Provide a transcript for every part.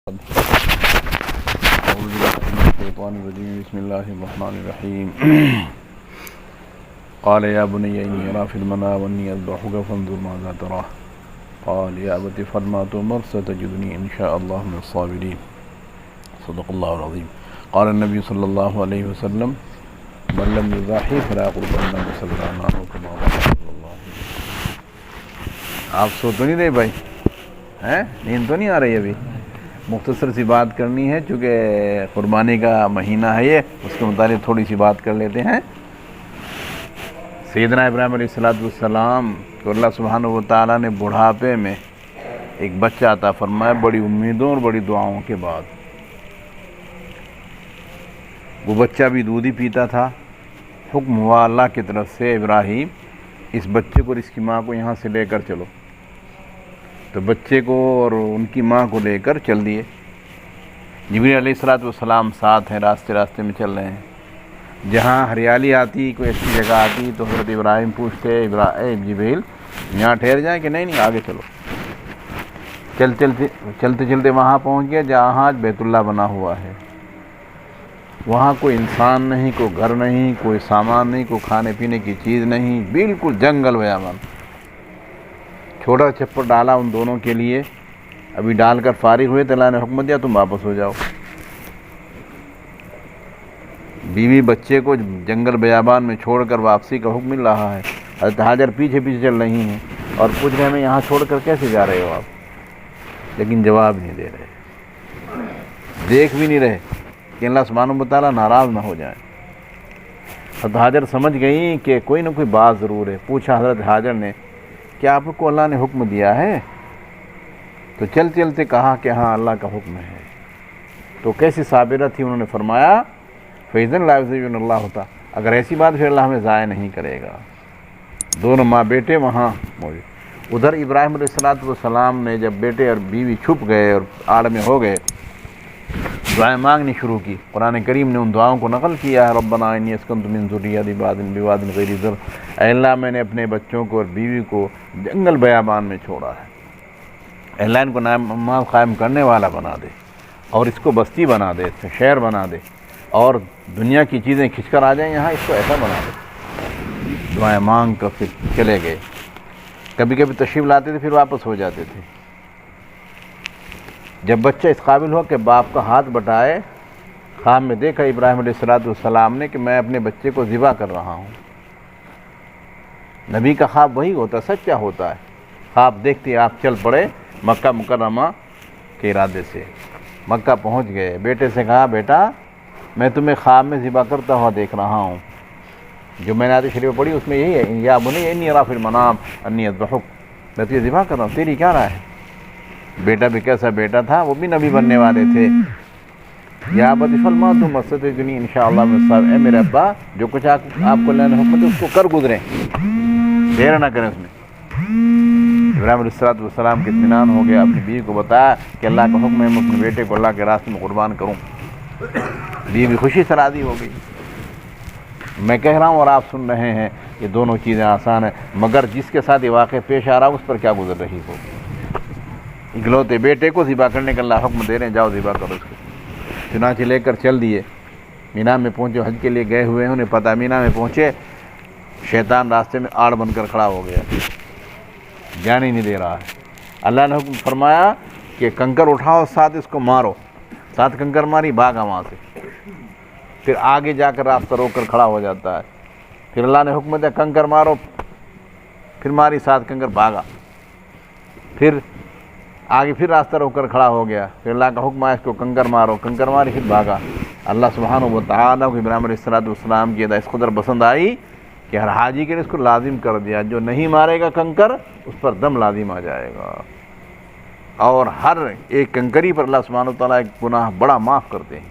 أعوذ بالله من الشيطان الرجيم بسم الله الرحمن الرحيم قال يا بني إني أرى في المنام أني أذبحك فانظر ماذا ترى قال يا أبت افعل ما تؤمر ستجدني إن شاء الله من الصابرين صدق الله العظيم قال النبي صلى الله عليه وسلم من لم يضحي فلا يقربن مسلمانا كما قال صلى الله عليه وسلم. آپ سو تو نہیں رہے بھائی ہیں؟ نیند تو نہیں آ رہی ابھی؟ مختصر سی بات کرنی ہے چونکہ قربانی کا مہینہ ہے یہ، اس کے متعلق تھوڑی سی بات کر لیتے ہیں. سیدنا ابراہیم علیہ السلام کو اللہ سبحانہ و تعالیٰ نے بڑھاپے میں ایک بچہ عطا فرمایا، بڑی امیدوں اور بڑی دعاؤں کے بعد. وہ بچہ بھی دودھ ہی پیتا تھا. حکم ہوا اللہ کی طرف سے، ابراہیم اس بچے کو اور اس کی ماں کو یہاں سے لے کر چلو. تو بچے کو اور ان کی ماں کو لے کر چل دیے. جبریل علیہ السلام ساتھ ہیں، راستے میں چل رہے ہیں. جہاں ہریالی آتی، کوئی اچھی جگہ آتی تو حضرت ابراہیم پوچھتے جبریل یہاں ٹھہر جائیں کہ نہیں آگے چلو. چلتے وہاں پہنچ گئے جہاں آج بیت اللہ بنا ہوا ہے. وہاں کوئی انسان نہیں، کوئی گھر نہیں، کوئی سامان نہیں، کوئی کھانے پینے کی چیز نہیں، بالکل جنگل بیابان. چھوٹا چھپر ڈالا ان دونوں کے لیے. ابھی ڈال کر فارغ ہوئے تو اللہ نے حکم دیا تم واپس ہو جاؤ. بیوی بچے کو جنگل بیابان میں چھوڑ کر واپسی کا حکم مل رہا ہے. حضرت ہاجر پیچھے چل رہی ہیں اور پوچھ رہے ہیں یہاں چھوڑ کر کیسے جا رہے ہو آپ؟ لیکن جواب نہیں دے رہے، دیکھ بھی نہیں رہے کہ اللہ سبحانہ و تعالیٰ ناراض نہ ہو جائے. حضرت ہاجر سمجھ گئی کہ کوئی نہ کوئی بات ضرور ہے. پوچھا حضرت ہاجر نے کیا آپ کو اللہ نے حکم دیا ہے؟ تو چلتے کہا کہ ہاں اللہ کا حکم ہے. تو کیسی صابرہ تھی، انہوں نے فرمایا فَإِذًا لَا يُضِيعُنَّ اللَّهُ ہوتا، اگر ایسی بات پھر اللہ ہمیں ضائع نہیں کرے گا. دونوں ماں بیٹے وہاں موجود. ادھر ابراہیم علیہ السلام نے جب بیٹے اور بیوی چھپ گئے اور آڑ میں ہو گئے، دعائیں مانگنی شروع کی. قرآن کریم نے ان دعاؤں کو نقل کیا ہے. ربنا انی اسکنت من ذریتی بواد غیر ذی زرع، اے اللہ میں نے اپنے بچوں کو اور بیوی کو جنگل بیابان میں چھوڑا ہے. اللہ ان کو نماز قائم کرنے والا بنا دے اور اس کو بستی بنا دے، اس سے شہر بنا دے، اور دنیا کی چیزیں کھنچ کر آ جائیں یہاں، اس کو ایسا بنا دے. دعائیں مانگ کر پھر چلے گئے. کبھی تشریف لاتے تھے پھر واپس ہو جاتے تھے. جب بچہ اس قابل ہو کہ باپ کا ہاتھ بٹائے، خواب میں دیکھا ابراہیم علیہ السلام نے کہ میں اپنے بچے کو ذبح کر رہا ہوں. نبی کا خواب وہی ہوتا، سچا ہوتا ہے. خواب دیکھتے آپ چل پڑے مکہ مکرمہ کے ارادے سے. مکہ پہنچ گئے. بیٹے سے کہا بیٹا میں تمہیں خواب میں ذبح کرتا ہوا دیکھ رہا ہوں. جو میں نے آیت شریف پڑھی اس میں یہی ہے، یا بنی انی اری فی المنام انی اذبحک، میں تجھے ذبح کر رہا ہوں، تیری کیا رائے ہے؟ بیٹا بھی کیسا بیٹا تھا، وہ بھی نبی بننے والے تھے. یا ابت افعل ما تؤمر ستجدنی ان شاء اللہ من الصابرین، اے میرے ابا جو کچھ آپ کو اللہ نے حکم دیا اس کو کر گزریں، دیر نہ کریں اس میں. ابراہیم علیہ السلام کے اطمینان ہو گیا. اپنی بیوی کو بتایا کہ اللہ کا حکم ہے میں اپنے بیٹے کو اللہ کے راستے میں قربان کروں. بیوی خوشی سے راضی ہو گئی. میں کہہ رہا ہوں اور آپ سن رہے ہیں، یہ دونوں چیزیں آسان ہیں، مگر جس کے ساتھ یہ واقعہ پیش آ رہا اس پر کیا گزر رہی ہوگی. اکلوتے بیٹے کو ذبح کرنے کا اللہ حکم دے رہے ہیں، جاؤ ذبح کرو اس کو. چنانچہ لے کر چل دیے. مینا میں پہنچے، حج کے لیے گئے ہوئے ہیں، انہیں پتہ مینا میں پہنچے شیطان راستے میں آڑ بن کر کھڑا ہو گیا، جانے نہیں دے رہا ہے. اللہ نے حکم فرمایا کہ کنکر اٹھاؤ، ساتھ اس کو مارو. ساتھ کنکر ماری، بھاگا وہاں سے. پھر آگے جا کر راستہ روک کر کھڑا ہو جاتا ہے. پھر اللہ نے حکم دیا کنکر مارو، پھر ماری ساتھ کنکر، بھاگا. پھر آگے پھر راستہ روک کر کھڑا ہو گیا. پھر اللہ کا حکم آیا اس کو کنکر مارو، کنکر ماری، پھر بھاگا. اللہ سبحانہ و تعالیٰ کو ابراہیم علیہ السلام کی ہدایت اس قدر پسند آئی کہ ہر حاجی کے لیے اس کو لازم کر دیا، جو نہیں مارے گا کنکر اس پر دم لازم آ جائے گا. اور ہر ایک کنکری پر اللہ سبحانہ و تعالیٰ ایک گناہ بڑا معاف کرتے ہیں.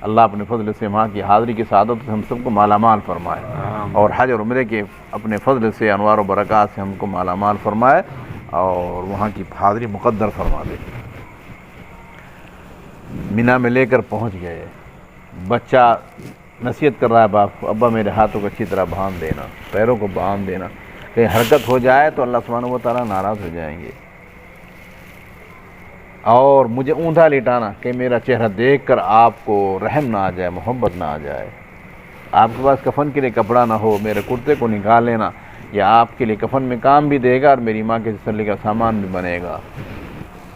اللہ اپنے فضل سے وہاں کی حاضری کی سعادت سے ہم سب کو مالا مال فرمائے، اور حج اور عمرے کے اپنے فضل سے انوار و برکات سے ہم کو مالا مال فرمائے، اور وہاں کی حاضری مقدر فرما دے. مینا میں لے کر پہنچ گئے. بچہ نصیحت کر رہا ہے باپ کو، ابا میرے ہاتھوں کو اچھی طرح باندھ دینا، پیروں کو باندھ دینا، کہیں حرکت ہو جائے تو اللہ سبحانہ و تعالیٰ ناراض ہو جائیں گے. اور مجھے اوندا لٹانا کہ میرا چہرہ دیکھ کر آپ کو رحم نہ آ جائے، محبت نہ آ جائے۔ آپ کے پاس کفن کے لیے کپڑا نہ ہو، میرے کرتے کو نکال لینا، یا آپ کے لیے کفن میں کام بھی دے گا اور میری ماں کے تسلی کا سامان بھی بنے گا۔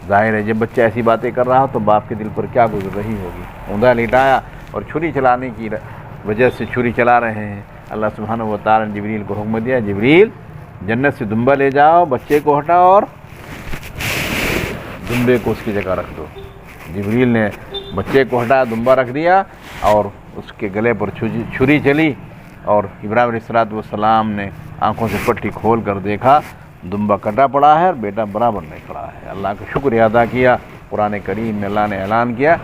ظاہر ہے جب بچہ ایسی باتیں کر رہا ہو تو باپ کے دل پر کیا گزر رہی ہوگی۔ اوندا لٹایا اور چھری چلانے کی وجہ سے چھری چلا رہے ہیں۔ اللہ سبحانہ و تعالیٰ نے جبریل کو حکم دیا، جبریل جنت سے دمبا لے جاؤ، بچے کو ہٹاؤ اور دمبے کو اس کی جگہ رکھ دو۔ جبریل نے بچے کو ہٹایا، دمبا رکھ دیا اور اس کے گلے پر چھری چلی، اور ابراہیم علیہ السلام نے آنکھوں سے پٹی کھول کر دیکھا دمبا کٹا پڑا ہے اور بیٹا برابر نہیں کھڑا ہے۔ اللہ کا شکریہ ادا کیا۔ قرآن کریم میں اللہ نے اعلان کیا،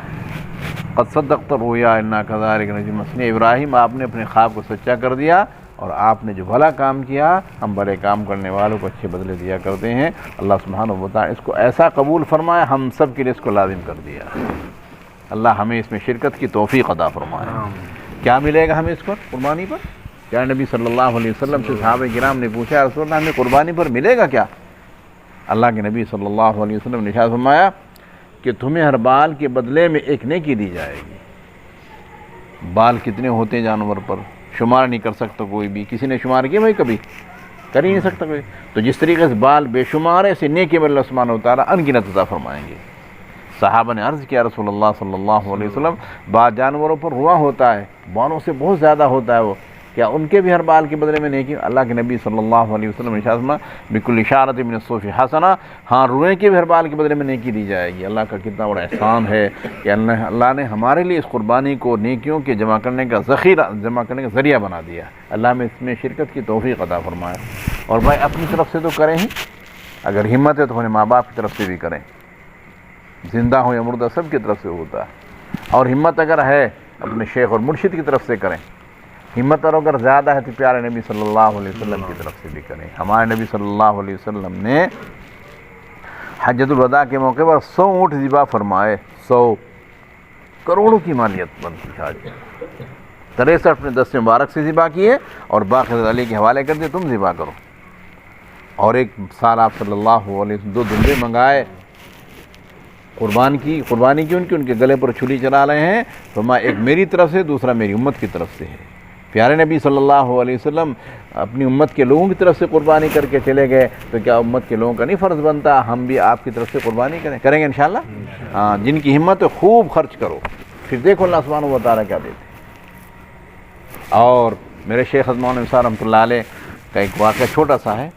قد صدقت الرؤیا انا کذلک نجزی المحسنین، ابراہیم آپ نے اپنے خواب کو سچا کر دیا، اور آپ نے جو بھلا کام کیا ہم بڑے کام کرنے والوں کو اچھے بدلے دیا کرتے ہیں۔ اللہ سبحانہ و تعالیٰ اس کو ایسا قبول فرمائے، ہم سب کے لیے اس کو لازم کر دیا۔ اللہ ہمیں اس میں شرکت کی توفیق عطا فرمائے۔ کیا ملے گا ہمیں اس پر، قربانی پر؟ کیا نبی صلی اللہ علیہ وسلم سے صحابہ کرام نے پوچھا، رسول اللہ ہمیں قربانی پر ملے گا کیا؟ اللہ کے نبی صلی اللہ علیہ وسلم نے ارشاد فرمایا کہ تمہیں ہر بال کے بدلے میں ایک نیکی دی جائے گی۔ بال کتنے ہوتے ہیں جانور پر، شمار نہیں کر سکتا کوئی بھی، کسی نے شمار کیا بھائی؟ کبھی کر ہی نہیں سکتا کوئی۔ تو جس طریقے سے بال بے شمار ہے، اسے نیکی میں اللہ سبحانہ و تعالیٰ انگنت عطا فرمائیں گے۔ صحابہ نے عرض کیا، رسول اللہ صلی اللہ علیہ وسلم بعض جانوروں پر رواں ہوتا ہے، بالوں سے بہت زیادہ ہوتا ہے وہ، کیا ان کے بھی ہر بال کے بدلے میں نیکی؟ اللہ کے نبی صلی اللہ علیہ وسلم نے ارشاد فرمایا بکل اشارۃ من الصوف حسنہ، ہاں روئیں کے بھی ہر بال کے بدلے میں نیکی دی جائے گی۔ اللہ کا کتنا بڑا احسان ہے کہ اللہ نے ہمارے لیے اس قربانی کو نیکیوں کے جمع کرنے کا ذریعہ بنا دیا۔ اللہ میں اس میں شرکت کی توفیق عطا فرمائے۔ اور بھائی اپنی طرف سے تو کریں ہی، اگر ہمت ہے تو اپنے ماں باپ کی طرف سے بھی کریں، زندہ ہو یا مردہ سب کی طرف سے ہوتا ہے۔ اور ہمت اگر ہے اپنے شیخ اور مرشد کی طرف سے کریں، ہمت اور اگر زیادہ ہے تو پیارے نبی صلی اللہ علیہ وسلم کی طرف سے بھی کریں۔ ہمارے نبی صلی اللہ علیہ وسلم نے حجۃ الوداع کے موقع پر 100 اونٹ ذبح فرمائے، 100 کروڑوں کی مالیت بنتی ہے۔ 63 اپنے دست مبارک سے ذبح کیے اور باقی حضرت علی کے حوالے کر دیا، تم ذبح کرو۔ اور ایک سال آپ صلی اللہ علیہ وسلم 2 دمبے منگائے، قربانی کی ان کے گلے پر چھری چلا رہے ہیں، فرمایا ایک میری طرف سے، دوسرا میری امت کی طرف سے ہے۔ پیارے نبی صلی اللہ علیہ وسلم اپنی امت کے لوگوں کی طرف سے قربانی کر کے چلے گئے، تو کیا امت کے لوگوں کا نہیں فرض بنتا ہم بھی آپ کی طرف سے قربانی کریں گے انشاءاللہ؟ ہاں، جن کی ہمت ہے خوب خرچ کرو، پھر دیکھو اللہ سبحانہ و تعالیٰ کیا دیتے۔ اور میرے شیخ مولانا نثار رحمۃ اللہ علیہ کا ایک واقعہ چھوٹا سا ہے،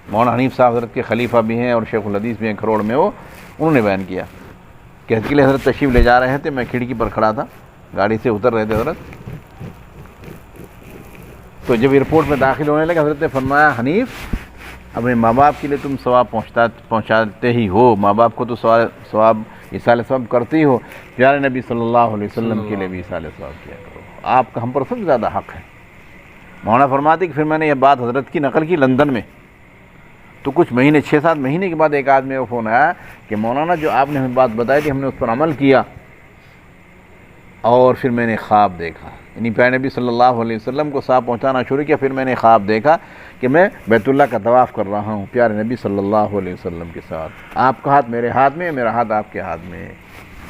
مولانا حنیف صاحب حضرت کے خلیفہ بھی ہیں اور شیخ الحدیث بھی ہیں کھروڑ میں، وہ انہوں نے بیان کیا کہ حضرت کے لیے حضرت تشریف لے جا رہے تھے، میں کھڑکی پر کھڑا تھا، گاڑی سے اتر رہے تھے حضرت، تو جب ایئرپورٹ میں داخل ہونے لگے حضرت نے فرمایا حنیف اپنے ماں باپ کے لیے تم ثواب پہنچاتے ہی ہو، ماں باپ کو تو ثواب ایصال ثواب کرتے ہی ہو، پیارے نبی صلی اللہ علیہ وسلم کے لیے بھی ایصال ثواب کیا کرو، آپ کا ہم پر سب سے زیادہ حق ہے۔ مولانا فرماتے کہ پھر میں نے یہ بات حضرت کی نقل کی لندن میں، تو کچھ مہینے 6-7 مہینے کے بعد ایک آدمی کو فون آیا کہ مولانا جو آپ نے ہمیں بات بتائی تھی ہم نے اس پر عمل کیا، اور پھر میں نے خواب دیکھا، یعنی پیارے نبی صلی اللہ علیہ وسلم کو ثواب پہنچانا شروع کیا، پھر میں نے خواب دیکھا کہ میں بیت اللہ کا طواف کر رہا ہوں پیارے نبی صلی اللہ علیہ وسلم کے ساتھ، آپ کا ہاتھ میرے ہاتھ میں ہے، میرا ہاتھ آپ کے ہاتھ میں ہے،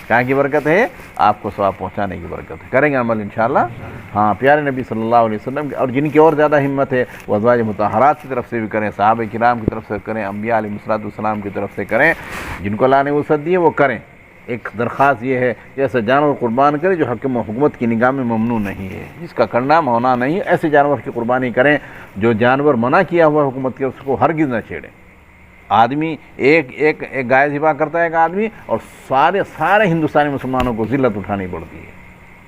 کہاں کی برکت ہے؟ آپ کو ثواب پہنچانے کی برکت ہے۔ کریں گے عمل انشاءاللہ؟ ہاں، پیارے نبی صلی اللہ علیہ وسلم اور جن کی اور زیادہ ہمت ہے وہ ازواج مطہرات کی طرف سے بھی کریں، صحابہ کرام کی طرف سے کریں، انبیاء علیہ السلام کی طرف سے کریں، جن کو اللہ نے وسعت دی ہے وہ کریں۔ ایک درخواست یہ ہے کہ ایسا جانور قربان کرے جو حکومت کی نگاہ میں ممنوع نہیں ہے، جس کا کرنا ہونا نہیں، ایسے جانور کی قربانی کریں جو جانور منع کیا ہوا حکومت کے، اس کو ہرگز نہ چھیڑیں۔ آدمی ایک گائے ذبح کرتا ہے ایک آدمی، اور سارے ہندوستانی مسلمانوں کو ذلت اٹھانی پڑتی ہے،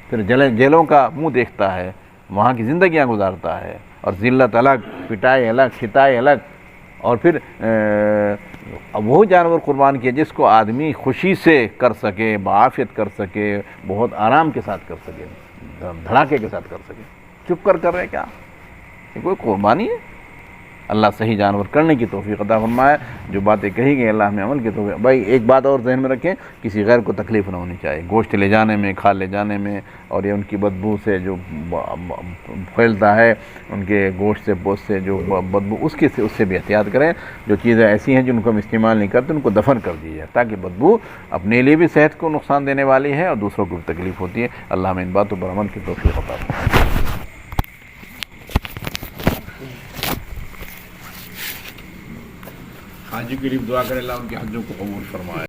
پھر جیلوں کا منہ دیکھتا ہے، وہاں کی زندگیاں گزارتا ہے، اور ذلت الگ، پٹائی الگ، شتائی الگ، اور پھر وہ جانور قربان کیا جس کو آدمی خوشی سے کر سکے، بعافیت کر سکے، بہت آرام کے ساتھ کر سکے، دھڑاکے کے ساتھ کر سکے۔ چپ کر رہے کیا؟ یہ کوئی قربانی ہے؟ اللہ صحیح جانور کرنے کی توفیق عطا فرمائے. جو باتیں کہی گئی اللہ میں عمل کی توفیق. بھائی ایک بات اور ذہن میں رکھیں, کسی غیر کو تکلیف نہ ہونی چاہیے گوشت لے جانے میں, کھال لے جانے میں, اور یہ ان کی بدبو سے جو پھیلتا ہے, ان کے گوشت سے پوست سے جو بدبو, اس سے بھی احتیاط کریں. جو چیزیں ایسی ہیں جن کو ہم استعمال نہیں کرتے ان کو دفن کر دیجیے, تاکہ بدبو اپنے لیے بھی صحت کو نقصان دینے والی ہے اور دوسروں کو بھی تکلیف ہوتی ہے. اللہ ہمیں ان باتوں پر عمل کی توفیق عطا فرمائے. حاجی کے لیے دعا کریں اللہ ان کے حجوں کو قبول فرمائے.